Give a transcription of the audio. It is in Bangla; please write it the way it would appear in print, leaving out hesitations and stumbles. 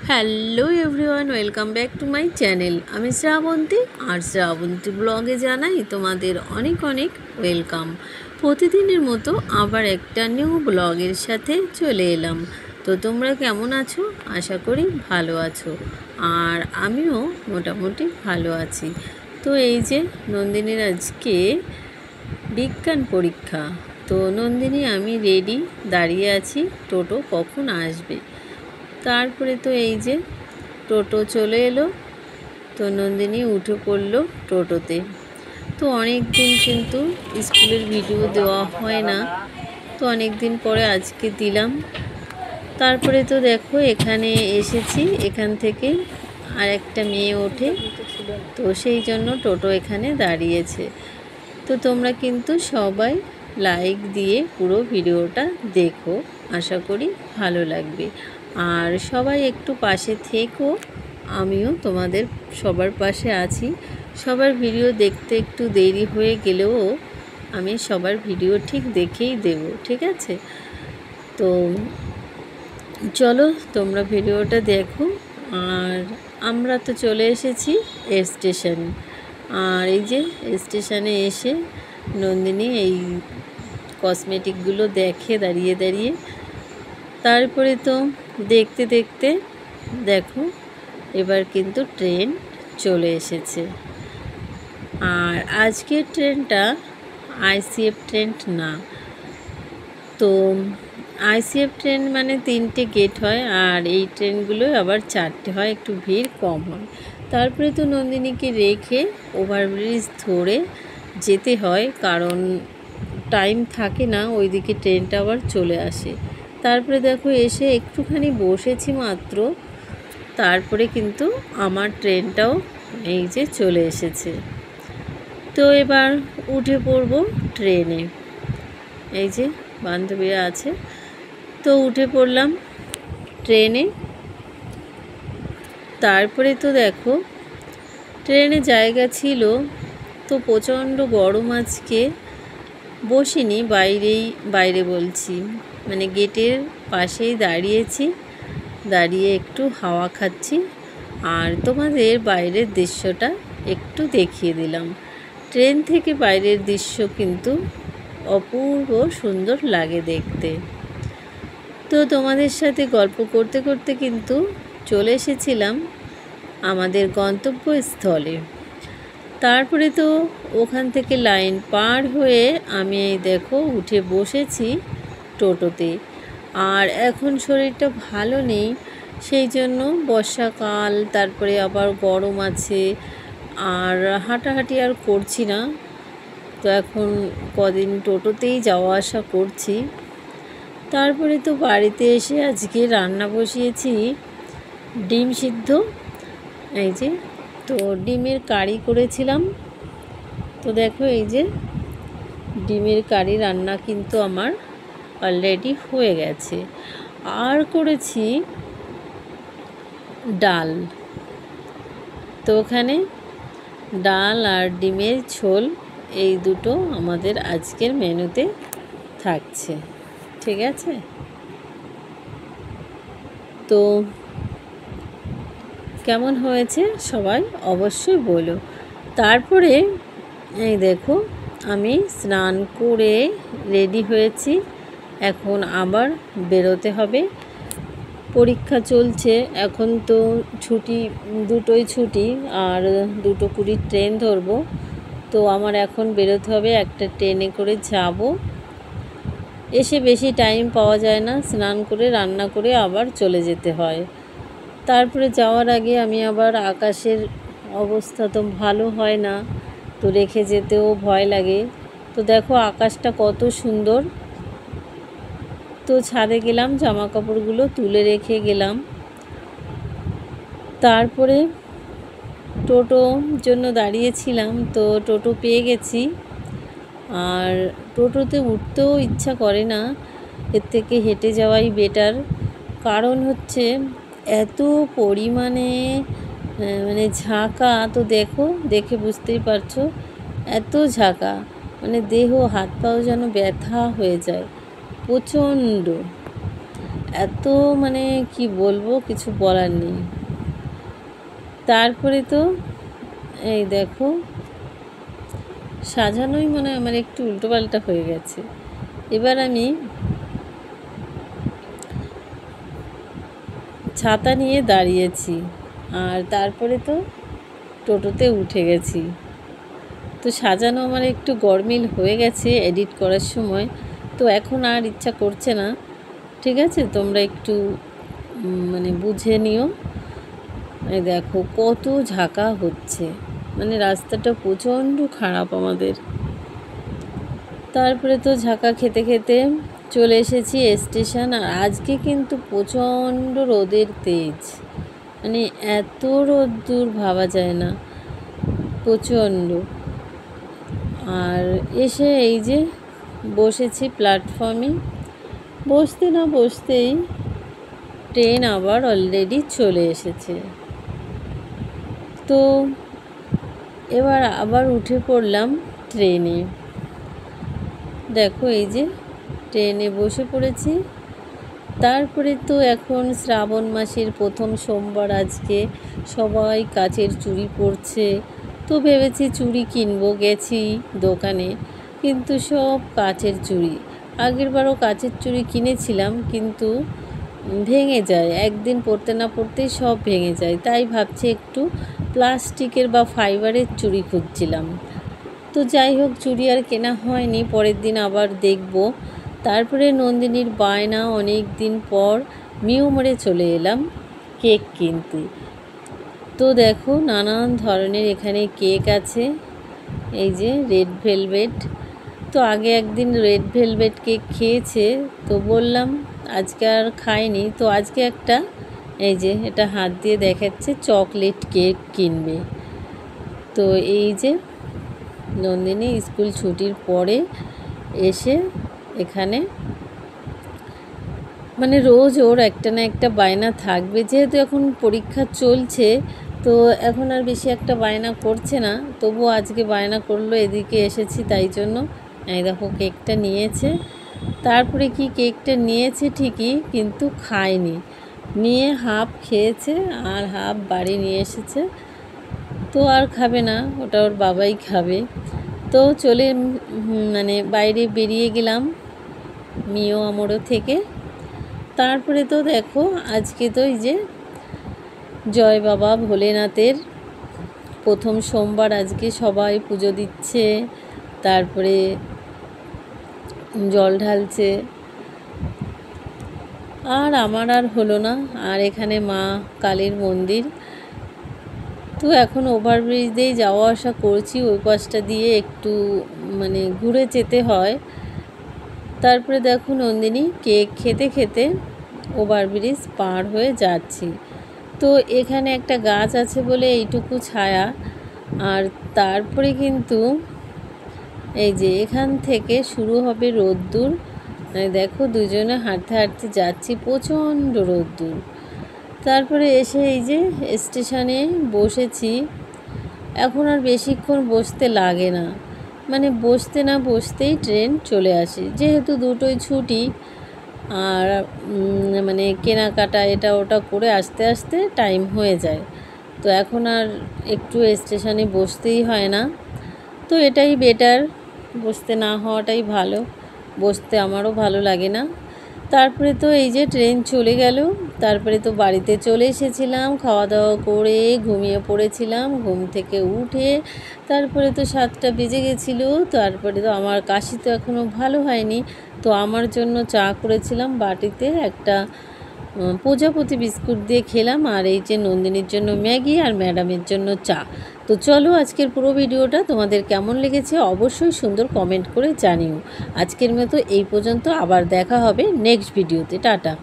Hello everyone, welcome back to my channel. আমি শ্রাবন্তী, আর শ্রাবন্তী ব্লগে জানাই তোমাদের অনেক অনেক ওয়েলকাম। প্রতিদিনের মতো আবার একটা নিউ ব্লগের সাথে চলে এলাম। তো তোমরা কেমন আছো? আশা করি ভালো আছো, আর আমিও মোটামুটি ভালো আছি। তো এই যে নন্দিনীর আজকে বিজ্ঞান পরীক্ষা। তো নন্দিনী আমি রেডি দাঁড়িয়ে আছি, টোটো কখন আসবে। তারপরে তো এই যে টোটো চলে এলো, তো নন্দিনী উঠে পড়লো টোটোতে। তো অনেক দিন কিন্তু স্কুলের ভিডিও দেওয়া হয় না, তো অনেক দিন পরে আজকে দিলাম। তারপরে তো দেখো এখানে এসেছি, এখান থেকে আর একটা মেয়ে ওঠে, তো সেই জন্য টোটো এখানে দাঁড়িয়েছে। তো তোমরা কিন্তু সবাই লাইক দিয়ে পুরো ভিডিওটা দেখো, আশা করি ভালো লাগবে। আর সবাই একটু পাশে থেকো, আমিও তোমাদের সবার পাশে আছি। সবার ভিডিও দেখতে একটু দেরি হয়ে গেলেও আমি সবার ভিডিও ঠিক দেখেই দেব, ঠিক আছে? তো চলো তোমরা ভিডিওটা দেখো। আর আমরা তো চলে এসেছি স্টেশন। আর এই যে স্টেশনে এসে নন্দিনী এই কসমেটিকগুলো দেখে দাঁড়িয়ে দাঁড়িয়ে। তারপরে তো দেখতে দেখতে দেখো এবার কিন্তু ট্রেন চলে এসেছে। আর আজকের ট্রেনটা আইসিএফ ট্রেন না, তো আইসিএফ ট্রেন মানে 3টে গেট হয়, আর এই ট্রেনগুলো আবার 4টে হয়, একটু ভিড় কম হয়। তারপরে তো নন্দিনীকে রেখে ওভারব্রিজ ধরে যেতে হয়, কারণ টাইম থাকে না, ওইদিকে ট্রেনটা আবার চলে আসে। তারপরে দেখো এসে একটুখানি বসেছি মাত্র, তারপরে কিন্তু আমার ট্রেনটাও এই যে চলে এসেছে। তো এবার উঠে পড়বো ট্রেনে। এই যে বান্ধবীরা আছে, তো উঠে পড়লাম ট্রেনে। তারপরে তো দেখো ট্রেনে জায়গা ছিল, তো প্রচণ্ড গরম আজকে। বসিনি, বাইরে বলছি মানে গেটের পাশেই দাঁড়িয়েছি, দাঁড়িয়ে একটু হাওয়া খাচ্ছি, আর তোমাদের বাইরের দৃশ্যটা একটু দেখিয়ে দিলাম। ট্রেন থেকে বাইরের দৃশ্য কিন্তু অপূর্ব সুন্দর লাগে দেখতে। তো তোমাদের সাথে গল্প করতে করতে কিন্তু চলে এসেছিলাম আমাদের গন্তব্যস্থলে। তারপরে তো ওখান থেকে লাইন পার হয়ে আমি দেখো উঠে বসেছি টোটোতে। আর এখন শরীরটা ভালো নেই, সেই জন্য বর্ষাকাল, তারপরে আবার গরম আছে, আর হাঁটাহাঁটি আর করছি না। তো এখন কদিন টোটোতেই যাওয়া আসা করছি। তারপরে তো বাড়িতে এসে আজকে রান্না বসিয়েছি ডিম সিদ্ধ। এই যে তো ডিমের কারি করেছিলাম। তো দেখো এই যে ডিমের কারি রান্না কিন্তু আমার অলরেডি হয়ে গেছে। আর করেছি ডাল। তো ওখানে ডাল আর ডিমের ঝোল, এই দুটো আমাদের আজকের মেনুতে থাকছে, ঠিক আছে? তো কেমন হয়েছে সবাই অবশ্যই বলো। তারপরে এই দেখো আমি স্নান করে রেডি হয়েছি, এখন আবার বেরোতে হবে। পরীক্ষা চলছে এখন, তো ছুটি, দুটোই ছুটি, আর 2:20 ট্রেন ধরবো। তো আমার এখন বেরোতে হবে, একটা ট্রেনে করে যাব। এসে বেশি টাইম পাওয়া যায় না, স্নান করে রান্না করে আবার চলে যেতে হয়। তারপরে যাওয়ার আগে আমি আবার আকাশের অবস্থা তো ভালো হয় না, তো রেখে যেতেও ভয় লাগে। তো দেখো আকাশটা কত সুন্দর। তো ছাদে গেলাম, জামা কাপড়গুলো তুলে রেখে গেলাম। তারপরে টোটোর জন্য দাঁড়িয়েছিলাম, তো টোটো পেয়ে গেছি। আর টোটোতে উঠতেও ইচ্ছা করে না, এর থেকে হেঁটে যাওয়াই বেটার। কারণ হচ্ছে এত পরিমাণে মানে ঝাঁকা, তো দেখো দেখে বুঝতেই পারছো এত ঝাঁকা, মানে দেহ হাত পাও যেন ব্যথা হয়ে যায় প্রচণ্ড। এত মানে কি বলবো, কিছু বলার নেই। তারপরে তো এই দেখো সাজানোই মনে হয় আমার একটু উল্টোপাল্টা হয়ে গেছে। এবার আমি ছাতা নিয়ে দাঁড়িয়েছি, আর তারপরে তো টোটোতে উঠে গেছি। তো সাজানো আমার একটু গরমিল হয়ে গেছে এডিট করার সময়, তো এখন আর ইচ্ছা করছে না। ঠিক আছে, তোমরা একটু মানে বুঝে নিও। এই দেখো কত ঝাঁকা হচ্ছে, মানে রাস্তাটা প্রচণ্ড খারাপ আমাদের। তারপরে তো ঝাঁকা খেতে খেতে চলে এসেছি স্টেশন। আর আজকে কিন্তু প্রচণ্ড রোদের তেজ, মানে এত রোদ্দুর ভাবা যায় না, প্রচণ্ড। আর এসে এই যে বসেছি প্ল্যাটফর্মে, বসতে না বসতেই ট্রেন আবার অলরেডি চলে এসেছে। তো এবার আবার উঠে পড়লাম ট্রেনে। দেখো এই যে ট্রেনে বসে পড়েছি। তারপরে তো এখন শ্রাবণ মাসের প্রথম সোমবার, আজকে সবাই কাচের চুড়ি পরছে। তো ভেবেছি চুড়ি কিনবো, গেছি দোকানে, কিন্তু সব কাচের চুড়ি। আগেরবারও কাচের চুড়ি কিনেছিলাম, কিন্তু ভেঙে যায়, একদিন পরতে না পরতেই সব ভেঙে যায়। তাই ভাবছি একটু প্লাস্টিকের বা ফাইবারের চুড়ি খুঁজছিলাম। তো যাই হোক, চুড়ি আর কেনা হয়নি, পরের দিন আবার দেখব। তারপরে নন্দিনীর বায়না, অনেক দিন পর মিউ মোড়ে চলে এলাম কেক কিনতে। তো দেখো নানান ধরনের এখানে কেক আছে, এই যে রেড ভেলভেট। তো আগে একদিন রেড ভেলভেট কেক খেয়েছে, তো বললাম আজকে আর খাইনি। তো আজকে একটা, এই যে এটা হাত দিয়ে দেখাচ্ছে, চকলেট কেক কিনবে। তো এই যে নন্দিনী স্কুল ছুটির পরে এসে এখানে, মানে রোজ ওর একটা না একটা বায়না থাকবে। যেহেতু এখন পরীক্ষা চলছে, তো এখন আর বেশি একটা বায়না করছে না, তবুও আজকে বায়না করলো, এদিকে এসেছি তাই জন্য। এই দেখো কেকটা নিয়েছে। তারপরে কি কেকটা নিয়েছে ঠিকই, কিন্তু খায়নি, নিয়ে হাফ খেয়েছে আর হাফ বাড়ি নিয়ে এসেছে। তো আর খাবে না, ওটা ওর বাবাই খাবে। তো চলে মানে বাইরে বেরিয়ে গেলাম মিও আমরো থেকে। তারপরে তো দেখো আজকে তো এই যে জয় বাবা ভোলেনাথের প্রথম সোমবার, আজকে সবাই পুজো দিচ্ছে, তারপরে জল ঢালছে। আর আমার আর হলো না। আর এখানে মা কালীর মন্দির। তো এখন ওভারব্রিজ দিয়ে যাওয়া আসা করছি, ওই পাশটা দিয়ে একটু মানে ঘুরে যেতে হয়। তারপরে দেখো নন্দিনী কেক খেতে খেতে ওভারব্রিজ পার হয়ে যাচ্ছি। তো এখানে একটা গাছ আছে বলে এইটুকু ছায়া। আর তারপরে কিন্তু এই যে এখান থেকে শুরু হবে রোদ্দুর। দেখো দুজনে হাঁটতে হাঁটতে যাচ্ছি, প্রচণ্ড রোদ্দুর। তারপরে এসে এই যে স্টেশনে বসেছি। এখন আর বেশিক্ষণ বসতে লাগে না, মানে বসতে না বসতেই ট্রেন চলে আসে, যেহেতু দুটোই ছুটি। আর মানে কেনাকাটা এটা ওটা করে আস্তে আস্তে টাইম হয়ে যায়। তো এখন আর একটু স্টেশনে বসতেই হয় না। তো এটাই বেটার, বসতে না হওয়াটাই ভালো, বসতে আমারও ভালো লাগে না। তারপরে তো এই যে ট্রেন চলে গেল। তারপরে তো বাড়িতে চলে এসেছিলাম, খাওয়া দাওয়া করে ঘুমিয়ে পড়েছিলাম। ঘুম থেকে উঠে তারপরে তো 7টা বেজে গেছিলো। তারপরে তো আমার কাশি তো এখনও ভালো হয়নি, তো আমার জন্য চা করেছিলাম বাটিতে, একটা প্রজাপতি বিস্কুট দিয়ে খেলাম। আর এই যে নন্দিনীর জন্য ম্যাগি, আর ম্যাডামের জন্য চা। তো চলো আজকের পুরো ভিডিওটা তোমাদের কেমন লেগেছে অবশ্যই সুন্দর কমেন্ট করে জানিও। আজকের মতো এই পর্যন্ত, আবার দেখা হবে নেক্সট ভিডিওতে। টাটা।